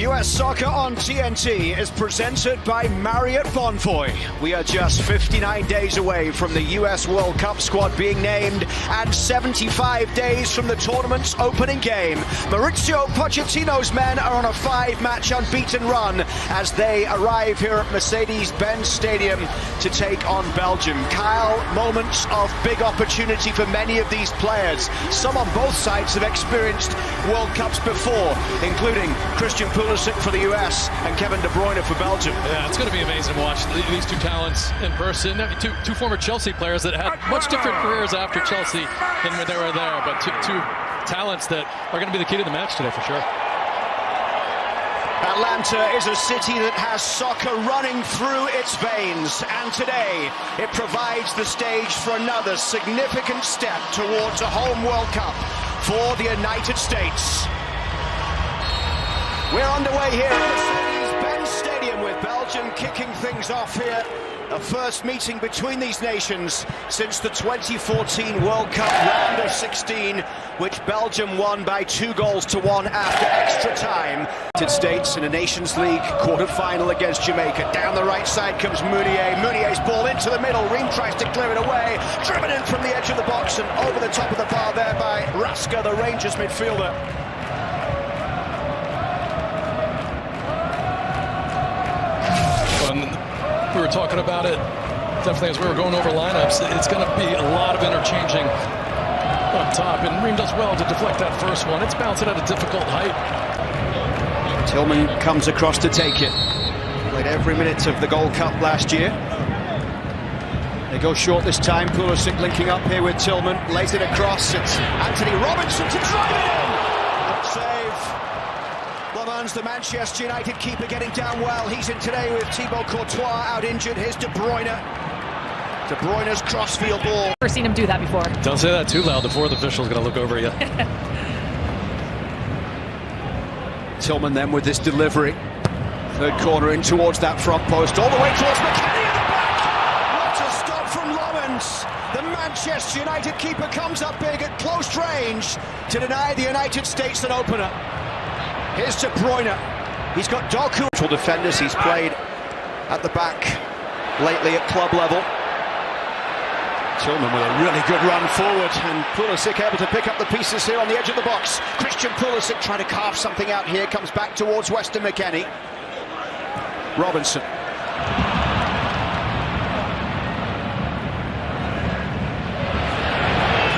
US Soccer on TNT is presented by Marriott Bonvoy. We are just 59 days away from the US World Cup squad being named and 75 days from the tournament's opening game. Mauricio Pochettino's men are on a 5-match unbeaten run as they arrive here at Mercedes-Benz Stadium to take on Belgium. Kyle, moments of big opportunity for many of these players. Some on both sides have experienced World Cups before, including Christian Pulisic for the US and Kevin De Bruyne for Belgium. Yeah, it's going to be amazing to watch these two talents in person. Two former Chelsea players that had much different careers after Chelsea than when they were there, but two talents that are going to be the key to the match today for sure. Atlanta is a city that has soccer running through its veins, and today it provides the stage for another significant step towards a home World Cup for the United States. We're underway here at Mercedes-Benz Stadium with Belgium kicking things off here. A first meeting between these nations since the 2014 World Cup round of 16, which Belgium won by 2-1 after extra time. United States in a Nations League quarter-final against Jamaica. Down the right side comes Meunier. Meunier's ball into the middle. Ream tries to clear it away. Driven in from the edge of the box and over the top of the bar there by Raska, the Rangers midfielder. We were talking about it definitely as we were going over lineups. It's going to be a lot of interchanging up top, and Ream does well to deflect that first one. It's bouncing at a difficult height. Tillman comes across to take it. Played every minute of the Gold Cup last year. They go short this time. Pulisic linking up here with Tillman. Lays it across. It's Anthony Robinson to drive it in. Good save. Lamans, the Manchester United keeper, getting down well. He's in today with Thibaut Courtois out injured. Here's De Bruyne. De Bruyne's crossfield ball. Never seen him do that before. Don't say that too loud. The fourth official's going to look over you. Tillman then with this delivery. Third corner in towards that front post. All the way towards McKennie at the back. What a stop from Lamans. The Manchester United keeper comes up big at close range to deny the United States an opener. Here's De Bruyne. He's got Doku. Defenders he's played at the back lately at club level. Tillman with a really good run forward, and Pulisic able to pick up the pieces here on the edge of the box. Christian Pulisic trying to carve something out here, comes back towards Weston McKennie. Robinson.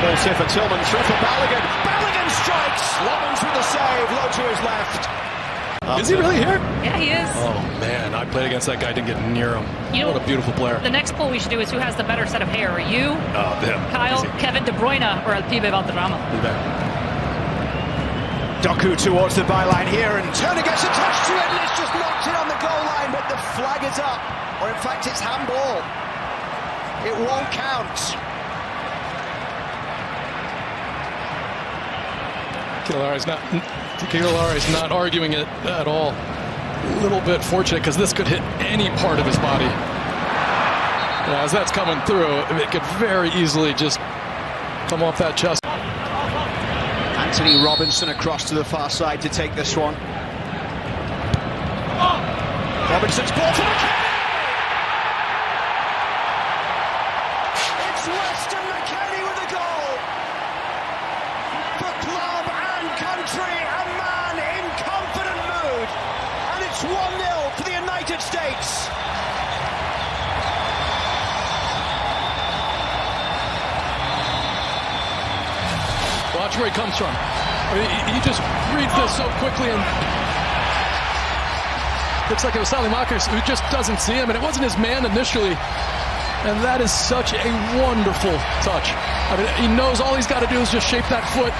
Falls here for Tillman, through for Balogun. Balogun strikes! Lamans with the save, low to his left. Is he really here? Yeah, he is. Oh, man, I played against that guy, didn't get near him. You know, what a beautiful player. The next poll we should do is who has the better set of hair, you, Kyle, easy. Kevin De Bruyne, or Pibe Valderrama. Doku towards the byline here, and Turner gets a touch to it, and it's just knocked in on the goal line, but the flag is up. Or in fact, it's handball. It won't count. Keylari's not arguing it at all. A little bit fortunate because this could hit any part of his body. Yeah, as that's coming through, it could very easily just come off that chest. Anthony Robinson across to the far side to take this one. Robinson's ball to McKennie! It's Weston McKennie with a goal! For club and country, a man in confident mood. And it's 1-0 for the United States. Watch where he comes from. He just reads this so quickly, and looks like it was Salimakers who just doesn't see him, and it wasn't his man initially. And that is such a wonderful touch. I mean, he knows all he's got to do is just shape that foot.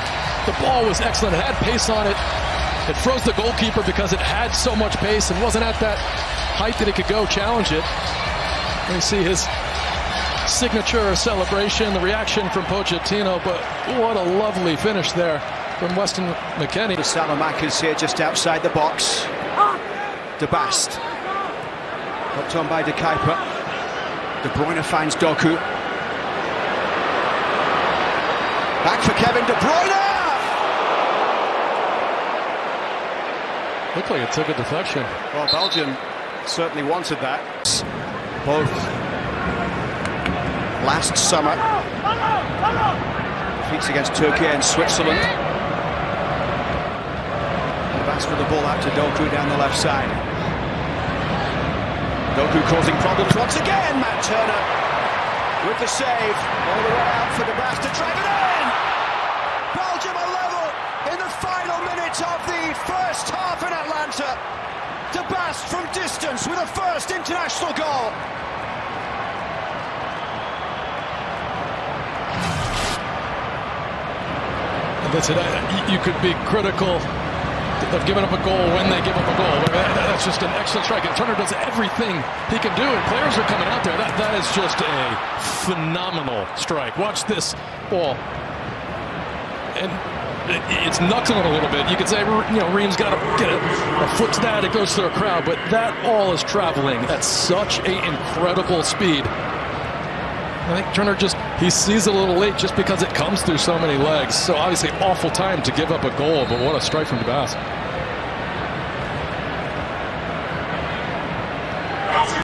The ball was excellent. It had pace on it. It froze the goalkeeper because it had so much pace and wasn't at that height that it could go challenge it. And you see his signature celebration, the reaction from Pochettino, but what a lovely finish there from Weston McKennie. Salamakers here just outside the box. De Bast. Hooked on by De Kuiper. De Bruyne finds Doku. Back for Kevin De Bruyne! Looked like it took a deflection. Well, Belgium certainly wanted that. Both last summer. Defeats against Turkey and Switzerland. And that's with the ball out to Doku down the left side. Doku causing problems once again. Matt Turner with the save. All the way out for the Bast to drive it in. Belgium are level in the final minutes of the first half in Atlanta. De Bast from distance with a first international goal. That's it. You could be critical of giving up a goal when they give up a goal. That's just an excellent strike. And Turner does everything he can do, and players are coming out there. That is just a phenomenal strike. Watch this ball. And it's knuckling a little bit. You could say, you know, Ream's got to get a foot to that. It goes through a crowd, but that ball is traveling at such an incredible speed. I think Turner he sees it a little late just because it comes through so many legs. So obviously awful time to give up a goal, but what a strike from De Bast.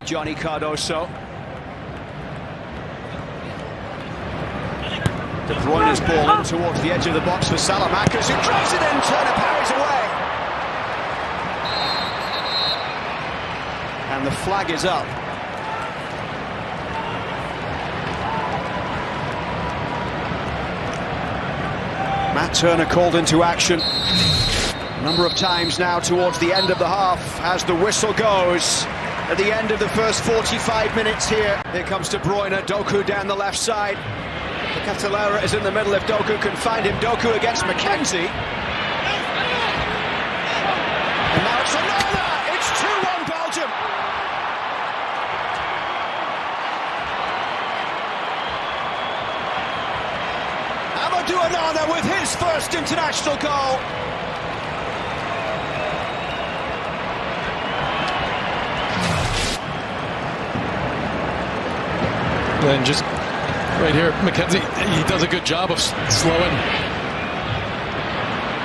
Johnny Cardoso. De Bruyne's ball in towards the edge of the box for Salamakers, who drives it in. Turner parries away. And the flag is up. Matt Turner called into action a number of times now towards the end of the half as the whistle goes at the end of the first 45 minutes here. Here comes De Bruyne, Doku down the left side. The Catalera is in the middle if Doku can find him. Doku against McKenzie. And now it's another! It's 2-1 Belgium! Amadou Onana with his first international goal. And just right here, McKenzie, he does a good job of slowing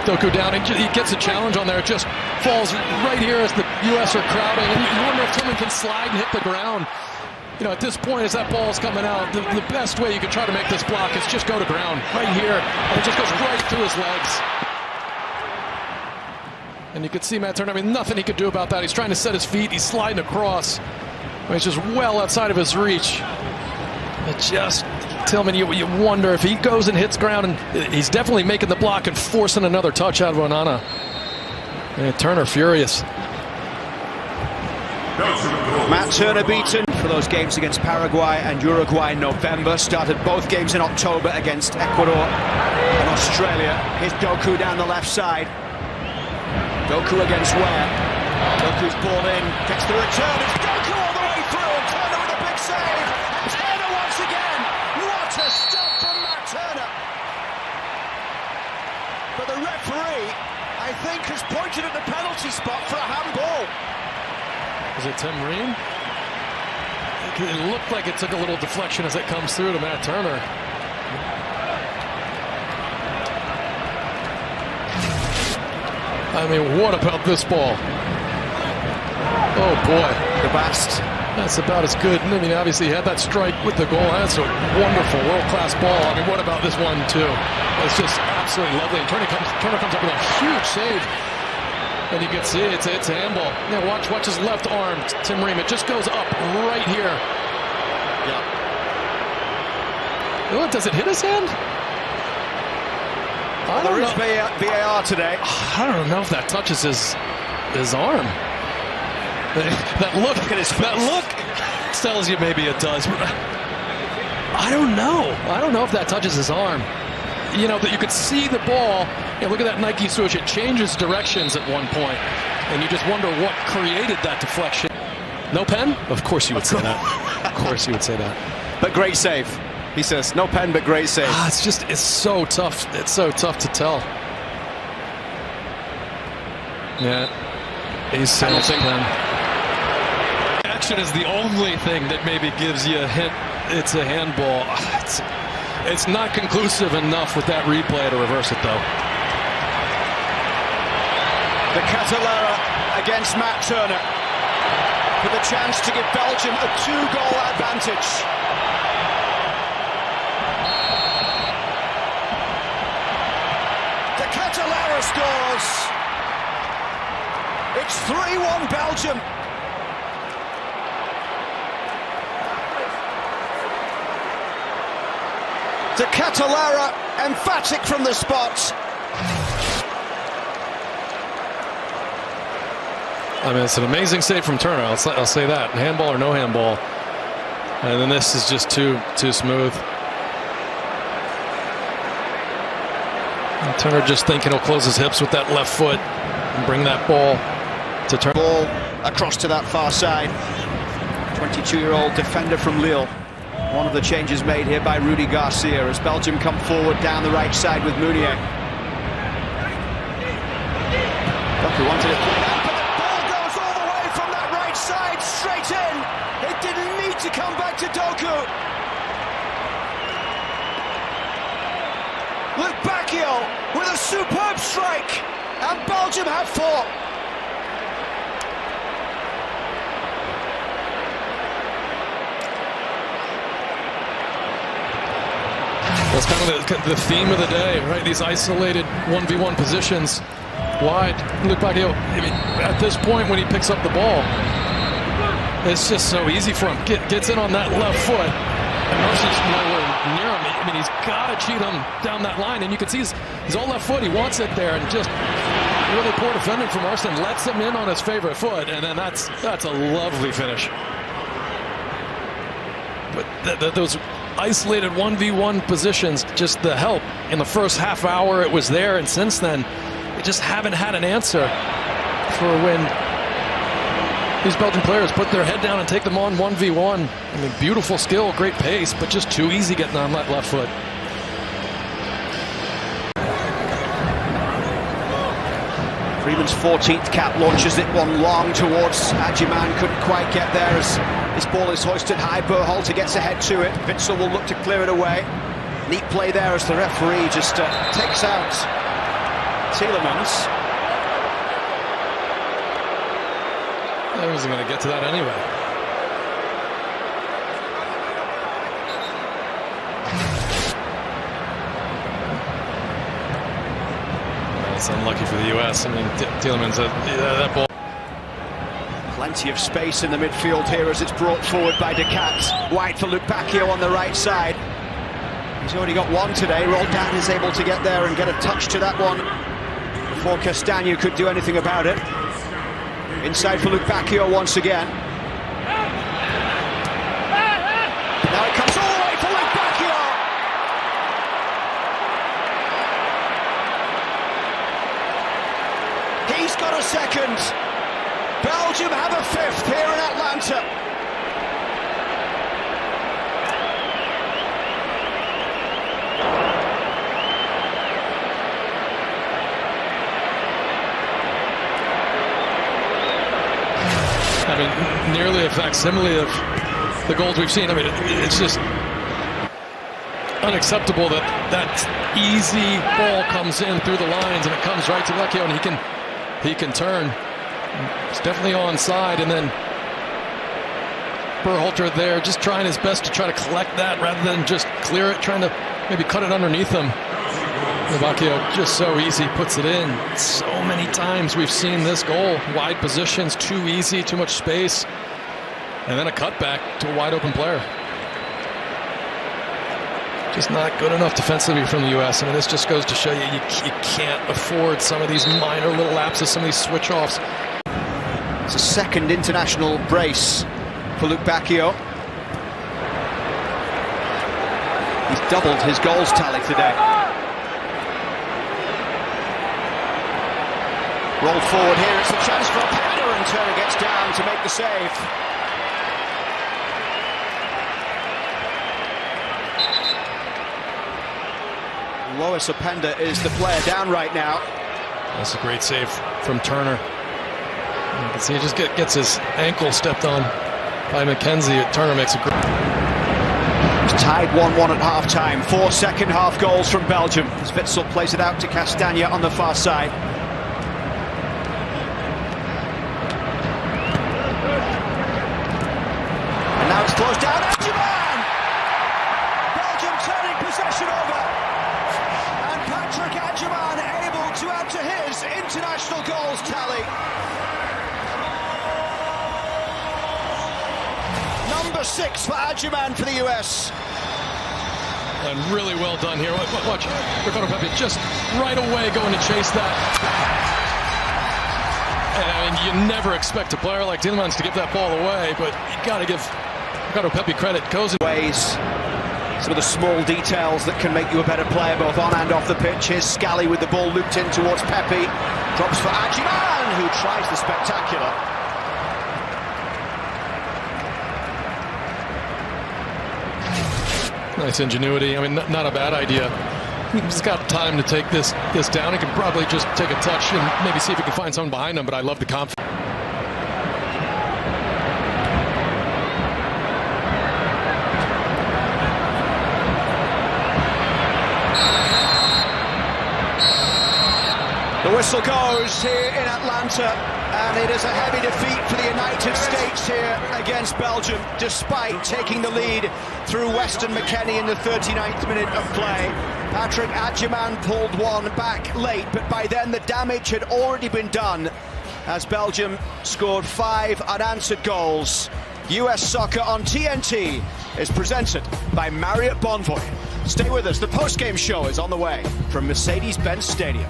Doku down. He gets a challenge on there. It just falls right here as the U.S. are crowding. And you wonder if someone can slide and hit the ground. You know, at this point, as that ball's coming out, the best way you can try to make this block is just go to ground right here. And it just goes right through his legs. And you could see Matt Turner, I mean, nothing he could do about that. He's trying to set his feet. He's sliding across. I mean, it's just well outside of his reach. It just, Tillman, you wonder if he goes and hits ground, and he's definitely making the block and forcing another touch out of Onana. And Turner furious. Matt Turner beaten for those games against Paraguay and Uruguay in November. Started both games in October against Ecuador and Australia. Here's Doku down the left side. Doku against Ware. Doku's ball in, gets the return. It's Doku all the way through. Turner with a big save. Turner once again. What a stop from Matt Turner. But the referee, I think, has pointed at the penalty spot for a handball. Is it Tim Ream? It looked like it took a little deflection as it comes through to Matt Turner. I mean, what about this ball? Oh boy. De Bast. That's about as good. I mean, obviously he had that strike with the goal. That's a wonderful, world-class ball. I mean, what about this one too? It's just absolutely lovely. And Turner comes up with a huge save. And you can see it's a handball. Yeah, watch his left arm, Tim Ream. It just goes up right here. Yeah. Oh, does it hit his hand? There is VAR today. I don't know if that touches his arm. That look at his face. That look tells you maybe it does. I don't know. I don't know if that touches his arm. You know, that you could see the ball. You know, look at that Nike swoosh. It changes directions at one point, and you just wonder what created that deflection. No pen? Of course you would say that. Of course you would say that. But great save. He says, no pen, but great save. It's so tough. It's so tough to tell. Yeah. He's saying pen. Action is the only thing that maybe gives you a hint it's a handball. It's not conclusive enough with that replay to reverse it, though. The Catalera against Matt Turner for the chance to give Belgium a 2-goal advantage. The Catalara scores. It's 3-1 Belgium. The Catalara emphatic from the spot. I mean, it's an amazing save from Turner. I'll say that. Handball or no handball. And then this is just too smooth. And Turner just thinking he'll close his hips with that left foot and bring that ball to Turner. Ball across to that far side. 22-year-old defender from Lille. One of the changes made here by Rudy Garcia as Belgium come forward down the right side with Meunier. Doku wanted it played out, but the ball goes all the way from that right side straight in. It didn't need to come back to Doku. Luke Bacchio with a superb strike, and Belgium have 4. That's kind of the theme of the day, right? These isolated 1v1 positions wide. Luke Bacchio, I mean, at this point when he picks up the ball, it's just so easy for him. Gets in on that left foot, and Marcy's nowhere near him. I mean, he's got to cheat him down that line, and you can see he's all left foot. He wants it there, and just really poor defending from Arsene lets him in on his favorite foot, and then that's a lovely finish. But those isolated 1v1 positions, just the help in the first half hour it was there, and since then they just haven't had an answer for when these Belgian players put their head down and take them on 1v1. I mean, beautiful skill, great pace, but just too easy getting on that left foot. Freeman's 14th cap launches it one long towards Adjiman, couldn't quite get there as this ball is hoisted high. Berhalter gets ahead to it. Witsel will look to clear it away. Neat play there as the referee just takes out Tielemans. I wasn't going to get to that anyway. It's unlucky for the U.S. I mean, Tielemans, that ball. Plenty of space in the midfield here as it's brought forward by De Cat. Wide for Luke Bacchio on the right side. He's already got one today. Roldan is able to get there and get a touch to that one before Castagna could do anything about it. Inside for Luke Bacchio once again. Now it comes all the way for Luke Bacchio. He's got a second. Belgium have a 5th here in Atlanta. I mean, nearly a facsimile of the goals we've seen. I mean, it's just unacceptable that that easy ball comes in through the lines and it comes right to Lecchio, and he can turn. It's definitely onside, and then Berhalter there just trying his best to try to collect that rather than just clear it, trying to maybe cut it underneath him. Bacchio just so easy, puts it in. So many times we've seen this goal. Wide positions, too easy, too much space. And then a cutback to a wide open player. Just not good enough defensively from the U.S. I mean, this just goes to show you can't afford some of these minor little lapses, some of these switch-offs. It's a second international brace for Luke Bacchio. He's doubled his goals tally today. Rolled forward here, it's a chance for a header, and Turner gets down to make the save. Lois Openda is the player down right now. That's a great save from Turner. You can see he just gets his ankle stepped on by McKenzie. Turner makes a great... It's tied 1-1 at half-time. 4 second-half goals from Belgium as Witsel plays it out to Castagna on the far side. Patrick Adjaman able to add to his international goals tally. Number 6 for Adjaman for the US. And really well done here. Watch, Ricardo Pepi just right away going to chase that. And you never expect a player like Tielemans to give that ball away, but you got to give Ricardo Pepi credit. Goes in ways. Some of the small details that can make you a better player, both on and off the pitch. Here's Scally with the ball looped in towards Pepi. Drops for Adjaman, who tries the spectacular. Nice ingenuity. I mean, not a bad idea. He's got time to take this down. He can probably just take a touch and maybe see if he can find someone behind him, but I love the confidence. The whistle goes here in Atlanta, and it is a heavy defeat for the United States here against Belgium, despite taking the lead through Weston McKennie in the 39th minute of play. Patrick Adjaman pulled one back late, but by then the damage had already been done as Belgium scored 5 unanswered goals. US Soccer on TNT is presented by Marriott Bonvoy. Stay with us, the post-game show is on the way from Mercedes-Benz Stadium.